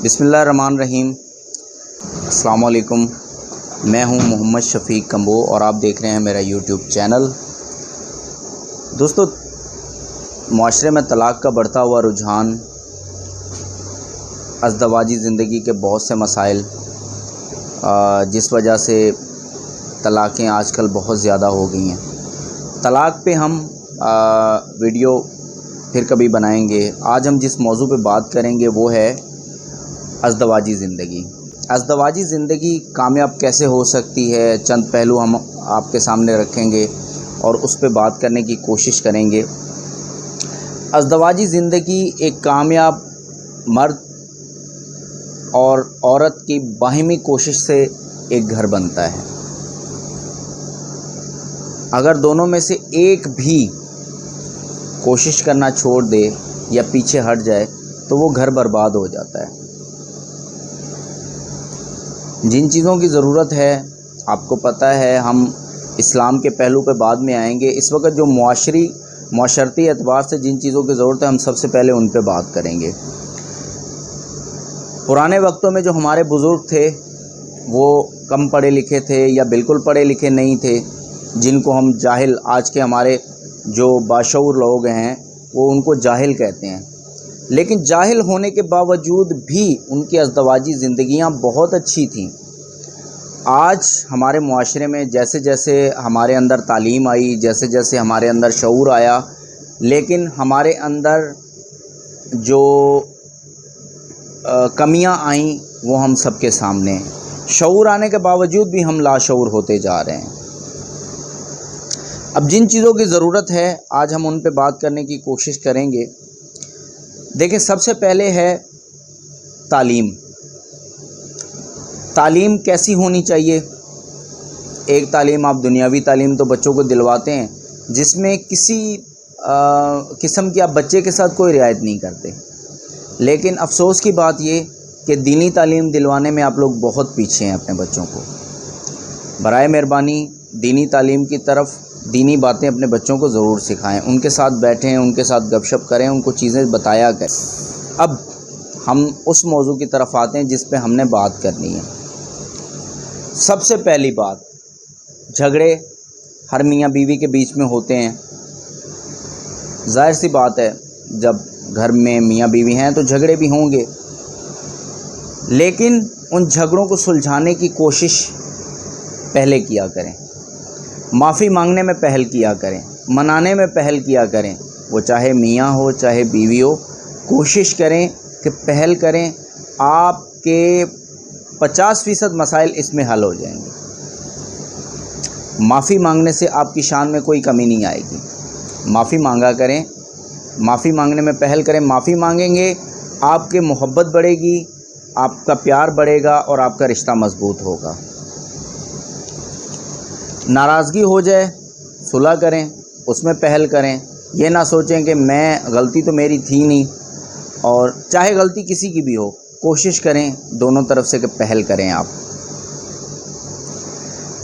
بسم اللہ الرحمن الرحیم۔ السلام علیکم، میں ہوں محمد شفیق کمبو اور آپ دیکھ رہے ہیں میرا یوٹیوب چینل۔ دوستو، معاشرے میں طلاق کا بڑھتا ہوا رجحان، ازدواجی زندگی کے بہت سے مسائل جس وجہ سے طلاقیں آج کل بہت زیادہ ہو گئی ہیں۔ طلاق پہ ہم ویڈیو پھر کبھی بنائیں گے۔ آج ہم جس موضوع پہ بات کریں گے وہ ہے ازدواجی زندگی۔ ازدواجی زندگی کامیاب کیسے ہو سکتی ہے، چند پہلو ہم آپ کے سامنے رکھیں گے اور اس پہ بات کرنے کی کوشش کریں گے۔ ازدواجی زندگی ایک کامیاب مرد اور عورت کی باہمی کوشش سے ایک گھر بنتا ہے۔ اگر دونوں میں سے ایک بھی کوشش کرنا چھوڑ دے یا پیچھے ہٹ جائے تو وہ گھر برباد ہو جاتا ہے۔ جن چیزوں کی ضرورت ہے آپ کو پتہ ہے، ہم اسلام کے پہلو پہ بعد میں آئیں گے۔ اس وقت جو معاشرتی اعتبار سے جن چیزوں کی ضرورت ہے ہم سب سے پہلے ان پہ بات کریں گے۔ پرانے وقتوں میں جو ہمارے بزرگ تھے وہ کم پڑھے لکھے تھے یا بالکل پڑھے لکھے نہیں تھے، جن کو ہم جاہل، آج کے ہمارے جو باشعور لوگ ہیں وہ ان کو جاہل کہتے ہیں، لیکن جاہل ہونے کے باوجود بھی ان کی ازدواجی زندگیاں بہت اچھی تھیں۔ آج ہمارے معاشرے میں جیسے جیسے ہمارے اندر تعلیم آئی، جیسے جیسے ہمارے اندر شعور آیا، لیکن ہمارے اندر جو کمیاں آئیں وہ ہم سب کے سامنے ہیں۔ شعور آنے کے باوجود بھی ہم لاشعور ہوتے جا رہے ہیں۔ اب جن چیزوں کی ضرورت ہے آج ہم ان پہ بات کرنے کی کوشش کریں گے۔ دیکھیں، سب سے پہلے ہے تعلیم۔ تعلیم کیسی ہونی چاہیے؟ ایک تعلیم، آپ دنیاوی تعلیم تو بچوں کو دلواتے ہیں جس میں کسی قسم کی آپ بچے کے ساتھ کوئی رعایت نہیں کرتے، لیکن افسوس کی بات یہ کہ دینی تعلیم دلوانے میں آپ لوگ بہت پیچھے ہیں اپنے بچوں کو۔ برائے مہربانی دینی تعلیم کی طرف، دینی باتیں اپنے بچوں کو ضرور سکھائیں، ان کے ساتھ بیٹھیں، ان کے ساتھ گپ شپ کریں، ان کو چیزیں بتایا کریں۔ اب ہم اس موضوع کی طرف آتے ہیں جس پہ ہم نے بات کرنی ہے۔ سب سے پہلی بات، جھگڑے ہر میاں بیوی کے بیچ میں ہوتے ہیں۔ ظاہر سی بات ہے، جب گھر میں میاں بیوی ہیں تو جھگڑے بھی ہوں گے، لیکن ان جھگڑوں کو سلجھانے کی کوشش پہلے کیا کریں، معافی مانگنے میں پہل کیا کریں، منانے میں پہل کیا کریں۔ وہ چاہے میاں ہو چاہے بیوی ہو، کوشش کریں کہ پہل کریں، آپ کے 50% مسائل اس میں حل ہو جائیں گے۔ معافی مانگنے سے آپ کی شان میں کوئی کمی نہیں آئے گی۔ معافی مانگا کریں، معافی مانگنے میں پہل کریں۔ معافی مانگیں گے، آپ کے محبت بڑھے گی، آپ کا پیار بڑھے گا اور آپ کا رشتہ مضبوط ہوگا۔ ناراضگی ہو جائے، صلح کریں، اس میں پہل کریں۔ یہ نہ سوچیں کہ میں غلطی تو میری تھی نہیں، اور چاہے غلطی کسی کی بھی ہو، کوشش کریں دونوں طرف سے کہ پہل کریں آپ۔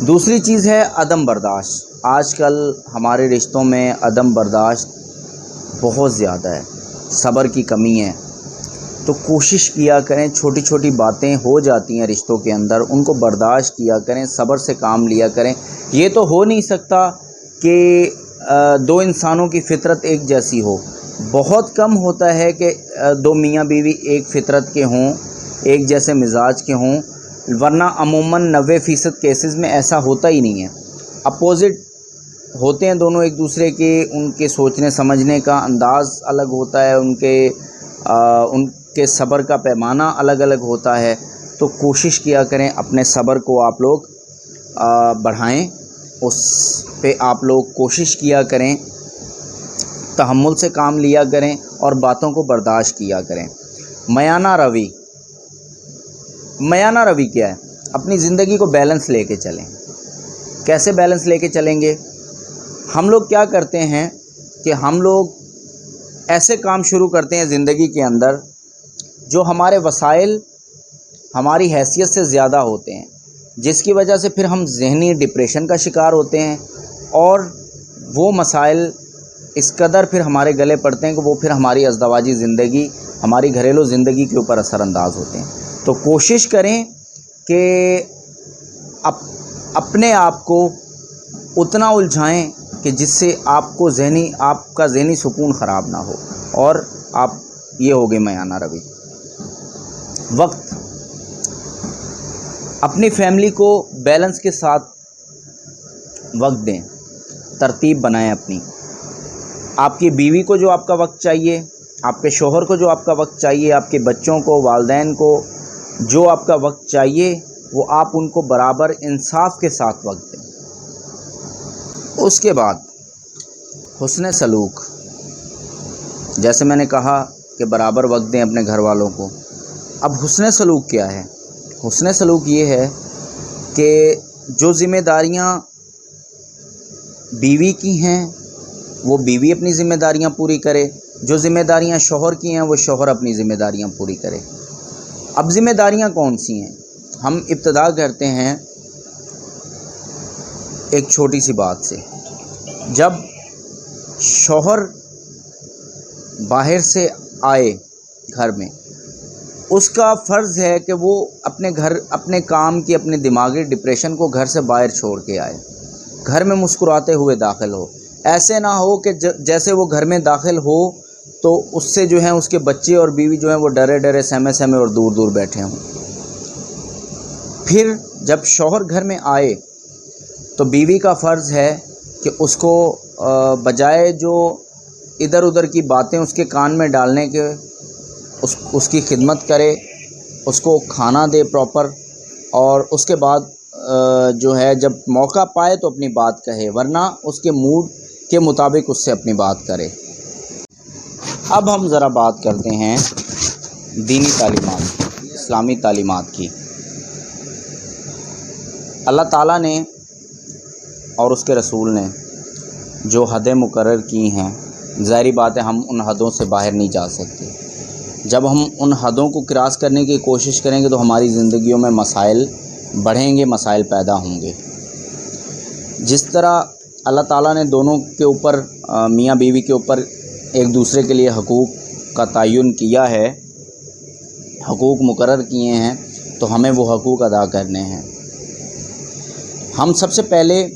دوسری چیز ہے عدم برداشت۔ آج کل ہمارے رشتوں میں عدم برداشت بہت زیادہ ہے، صبر کی کمی ہے، تو کوشش کیا کریں، چھوٹی چھوٹی باتیں ہو جاتی ہیں رشتوں کے اندر، ان کو برداشت کیا کریں، صبر سے کام لیا کریں۔ یہ تو ہو نہیں سکتا کہ دو انسانوں کی فطرت ایک جیسی ہو، بہت کم ہوتا ہے کہ دو میاں بیوی ایک فطرت کے ہوں، ایک جیسے مزاج کے ہوں، ورنہ عموماً 90% کیسز میں ایسا ہوتا ہی نہیں ہے۔ اپوزٹ ہوتے ہیں دونوں ایک دوسرے کے، ان کے سوچنے سمجھنے کا انداز الگ ہوتا ہے، ان کے صبر کا پیمانہ الگ الگ ہوتا ہے، تو کوشش کیا کریں اپنے صبر کو آپ لوگ بڑھائیں، اس پہ آپ لوگ کوشش کیا کریں، تحمل سے کام لیا کریں اور باتوں کو برداشت کیا کریں۔ میانہ روی۔ میانہ روی کیا ہے؟ اپنی زندگی کو بیلنس لے کے چلیں۔ کیسے بیلنس لے کے چلیں گے؟ ہم لوگ کیا کرتے ہیں کہ ہم لوگ ایسے کام شروع کرتے ہیں زندگی کے اندر جو ہمارے وسائل ہماری حیثیت سے زیادہ ہوتے ہیں، جس کی وجہ سے پھر ہم ذہنی ڈپریشن کا شکار ہوتے ہیں، اور وہ مسائل اس قدر پھر ہمارے گلے پڑتے ہیں کہ وہ پھر ہماری ازدواجی زندگی ہماری گھریلو زندگی کے اوپر اثر انداز ہوتے ہیں. تو کوشش کریں کہ اپنے آپ کو اتنا الجھائیں کہ جس سے آپ کا ذہنی سکون خراب نہ ہو. اور آپ یہ ہوگے میانہ روی. وقت، اپنی فیملی کو بیلنس کے ساتھ وقت دیں، ترتیب بنائیں اپنی. آپ کی بیوی کو جو آپ کا وقت چاہیے، آپ کے شوہر کو جو آپ کا وقت چاہیے، آپ کے بچوں کو، والدین کو جو آپ کا وقت چاہیے، وہ آپ ان کو برابر انصاف کے ساتھ وقت دیں. اس کے بعد حسن سلوک، جیسے میں نے کہا کہ برابر وقت دیں اپنے گھر والوں کو. اب حسن سلوک کیا ہے؟ حسن سلوک یہ ہے کہ جو ذمہ داریاں بیوی کی ہیں وہ بیوی اپنی ذمہ داریاں پوری کرے، جو ذمہ داریاں شوہر کی ہیں وہ شوہر اپنی ذمہ داریاں پوری کرے. اب ذمہ داریاں کون سی ہیں؟ ہم ابتدا کرتے ہیں ایک چھوٹی سی بات سے. جب شوہر باہر سے آئے گھر میں، اس کا فرض ہے کہ وہ اپنے کام کی، اپنے دماغی ڈپریشن کو گھر سے باہر چھوڑ کے آئے، گھر میں مسکراتے ہوئے داخل ہو. ایسے نہ ہو کہ جیسے وہ گھر میں داخل ہو تو اس سے جو ہیں اس کے بچے اور بیوی جو ہیں وہ ڈرے ڈرے، سہمے اور دور دور بیٹھے ہوں. پھر جب شوہر گھر میں آئے تو بیوی کا فرض ہے کہ اس کو بجائے جو ادھر ادھر کی باتیں اس کے کان میں ڈالنے کے، اس کی خدمت کرے، اس کو کھانا دے پراپر، اور اس کے بعد جو ہے جب موقع پائے تو اپنی بات کہے، ورنہ اس کے موڈ کے مطابق اس سے اپنی بات کرے. اب ہم ذرا بات کرتے ہیں دینی تعلیمات، اسلامی تعلیمات کی. اللہ تعالیٰ نے اور اس کے رسول نے جو حدیں مقرر کی ہیں، ظاہری بات ہے ہم ان حدوں سے باہر نہیں جا سکتے. جب ہم ان حدوں کو کراس کرنے کی کوشش کریں گے تو ہماری زندگیوں میں مسائل بڑھیں گے، مسائل پیدا ہوں گے. جس طرح اللہ تعالیٰ نے دونوں کے اوپر، میاں بیوی کے اوپر ایک دوسرے کے لیے حقوق کا تعین کیا ہے، حقوق مقرر کیے ہیں، تو ہمیں وہ حقوق ادا کرنے ہیں. ہم سب سے پہلے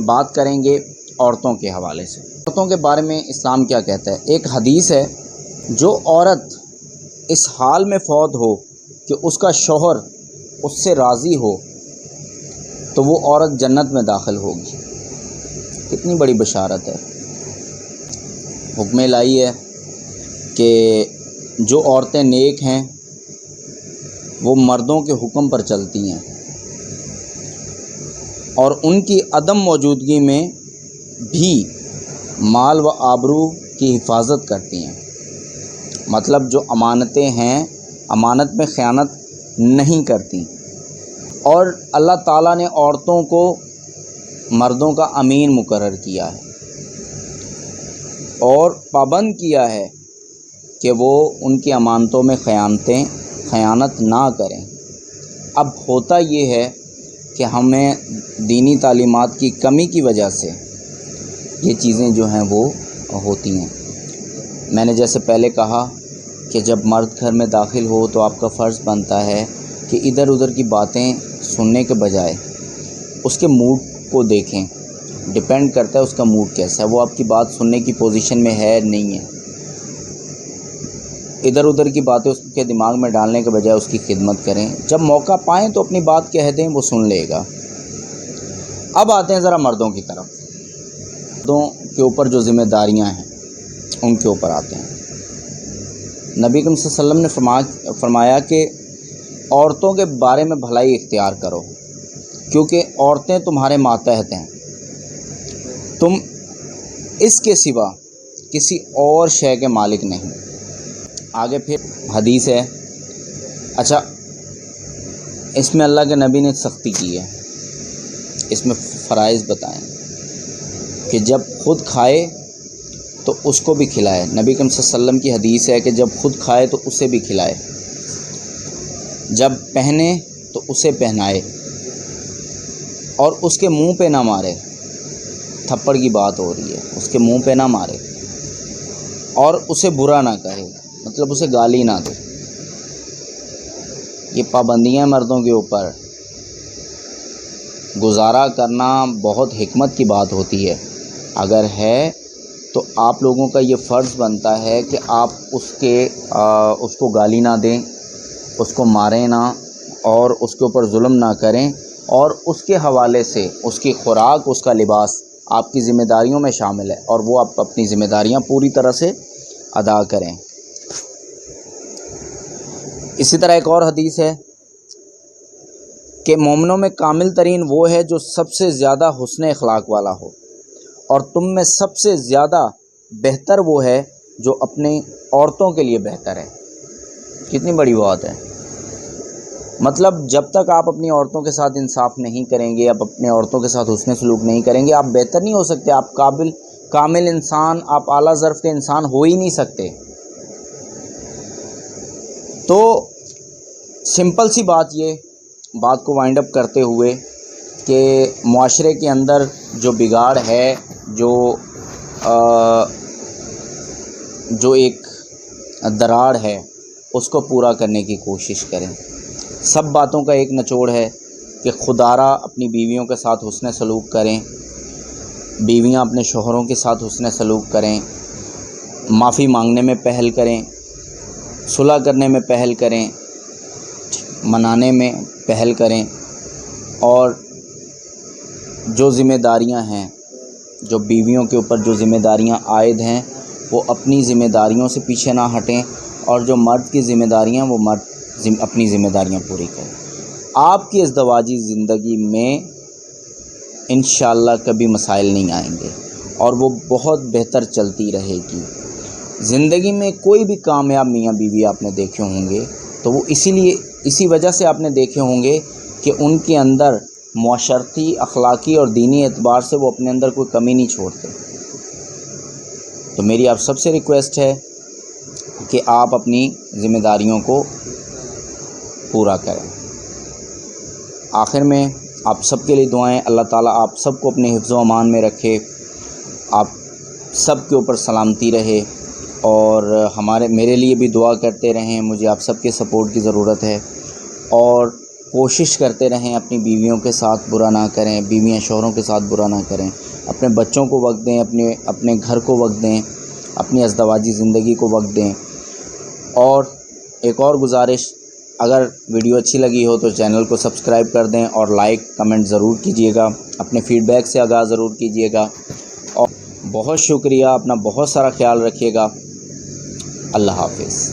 بات کریں گے عورتوں کے حوالے سے. عورتوں کے بارے میں اسلام کیا کہتا ہے؟ ایک حدیث ہے، جو عورت اس حال میں فوت ہو کہ اس کا شوہر اس سے راضی ہو تو وہ عورت جنت میں داخل ہوگی. کتنی بڑی بشارت ہے. حکم الہی ہے کہ جو عورتیں نیک ہیں وہ مردوں کے حکم پر چلتی ہیں اور ان کی عدم موجودگی میں بھی مال و آبرو کی حفاظت کرتی ہیں. مطلب جو امانتیں ہیں، امانت میں خیانت نہیں کرتی. اور اللہ تعالیٰ نے عورتوں کو مردوں کا امین مقرر کیا ہے اور پابند کیا ہے کہ وہ ان کی امانتوں میں خیانت نہ کریں. اب ہوتا یہ ہے کہ ہمیں دینی تعلیمات کی کمی کی وجہ سے یہ چیزیں جو ہیں وہ ہوتی ہیں. میں نے جیسے پہلے کہا کہ جب مرد گھر میں داخل ہو تو آپ کا فرض بنتا ہے کہ ادھر ادھر کی باتیں سننے کے بجائے اس کے موڈ کو دیکھیں. ڈپینڈ کرتا ہے اس کا موڈ کیسا ہے، وہ آپ کی بات سننے کی پوزیشن میں ہے نہیں ہے. ادھر ادھر کی باتیں اس کے دماغ میں ڈالنے کے بجائے اس کی خدمت کریں. جب موقع پائیں تو اپنی بات کہہ دیں، وہ سن لے گا. اب آتے ہیں ذرا مردوں کی طرف. مردوں کے اوپر جو ذمہ داریاں ہیں ان کے اوپر آتے ہیں. نبی کریم صلی اللہ علیہ وسلم نے فرمایا کہ عورتوں کے بارے میں بھلائی اختیار کرو، کیونکہ عورتیں تمہارے ماتحت ہیں، تم اس کے سوا کسی اور شے کے مالک نہیں. آگے پھر حدیث ہے. اچھا، اس میں اللہ کے نبی نے سختی کی ہے، اس میں فرائض بتائیں کہ جب خود کھائے تو اس کو بھی کھلائے. نبی کریم صلی اللہ علیہ وسلم کی حدیث ہے کہ جب خود کھائے تو اسے بھی کھلائے، جب پہنے تو اسے پہنائے، اور اس کے منہ پہ نہ مارے. تھپڑ کی بات ہو رہی ہے، اس کے منہ پہ نہ مارے اور اسے برا نہ کہے. مطلب اسے گالی نہ دو. یہ پابندیاں مردوں کے اوپر. گزارا کرنا بہت حکمت کی بات ہوتی ہے. اگر ہے تو آپ لوگوں کا یہ فرض بنتا ہے کہ آپ اس کو گالی نہ دیں، اس کو ماریں نہ، اور اس کے اوپر ظلم نہ کریں، اور اس کے حوالے سے اس کی خوراک، اس کا لباس آپ کی ذمہ داریوں میں شامل ہے، اور وہ آپ اپنی ذمہ داریاں پوری طرح سے ادا کریں. اسی طرح ایک اور حدیث ہے کہ مومنوں میں کامل ترین وہ ہے جو سب سے زیادہ حسن اخلاق والا ہو، اور تم میں سب سے زیادہ بہتر وہ ہے جو اپنی عورتوں کے لیے بہتر ہے. کتنی بڑی بات ہے. مطلب جب تک آپ اپنی عورتوں کے ساتھ انصاف نہیں کریں گے، آپ اپنے عورتوں کے ساتھ حسن سلوک نہیں کریں گے، آپ بہتر نہیں ہو سکتے. آپ کامل انسان، آپ اعلیٰ ظرف کے انسان ہو ہی نہیں سکتے. تو سمپل سی بات کو وائنڈ اپ کرتے ہوئے کہ معاشرے کے اندر جو بگاڑ ہے، جو ایک دراڑ ہے، اس کو پورا کرنے کی کوشش کریں. سب باتوں کا ایک نچوڑ ہے کہ خدارا اپنی بیویوں کے ساتھ حسن سلوک کریں، بیویاں اپنے شوہروں کے ساتھ حسن سلوک کریں، معافی مانگنے میں پہل کریں، صلح کرنے میں پہل کریں، منانے میں پہل کریں، اور جو ذمہ داریاں ہیں، جو بیویوں کے اوپر جو ذمہ داریاں عائد ہیں، وہ اپنی ذمہ داریوں سے پیچھے نہ ہٹیں، اور جو مرد کی ذمہ داریاں، وہ مرد اپنی ذمہ داریاں پوری کریں. آپ کی ازدواجی زندگی میں انشاءاللہ کبھی مسائل نہیں آئیں گے، اور وہ بہت بہتر چلتی رہے گی. زندگی میں کوئی بھی کامیاب میاں بیوی آپ نے دیکھے ہوں گے تو وہ اسی وجہ سے آپ نے دیکھے ہوں گے کہ ان کے اندر معاشرتی، اخلاقی اور دینی اعتبار سے وہ اپنے اندر کوئی کمی نہیں چھوڑتے. تو میری آپ سب سے ریکویسٹ ہے کہ آپ اپنی ذمہ داریوں کو پورا کریں. آخر میں آپ سب کے لیے دعائیں. اللہ تعالیٰ آپ سب کو اپنے حفظ و امان میں رکھے، آپ سب کے اوپر سلامتی رہے، اور میرے لیے بھی دعا کرتے رہیں. مجھے آپ سب کے سپورٹ کی ضرورت ہے، اور کوشش کرتے رہیں اپنی بیویوں کے ساتھ برا نہ کریں، بیویاں شوہروں کے ساتھ برا نہ کریں، اپنے بچوں کو وقت دیں، اپنے گھر کو وقت دیں، اپنی ازدواجی زندگی کو وقت دیں. اور ایک اور گزارش، اگر ویڈیو اچھی لگی ہو تو چینل کو سبسکرائب کر دیں، اور لائک کمنٹ ضرور کیجیے گا. اپنے فیڈ بیک سے آگاہ ضرور کیجیے گا. اور بہت شکریہ. اپنا بہت سارا خیال رکھیے گا. اللہ حافظ.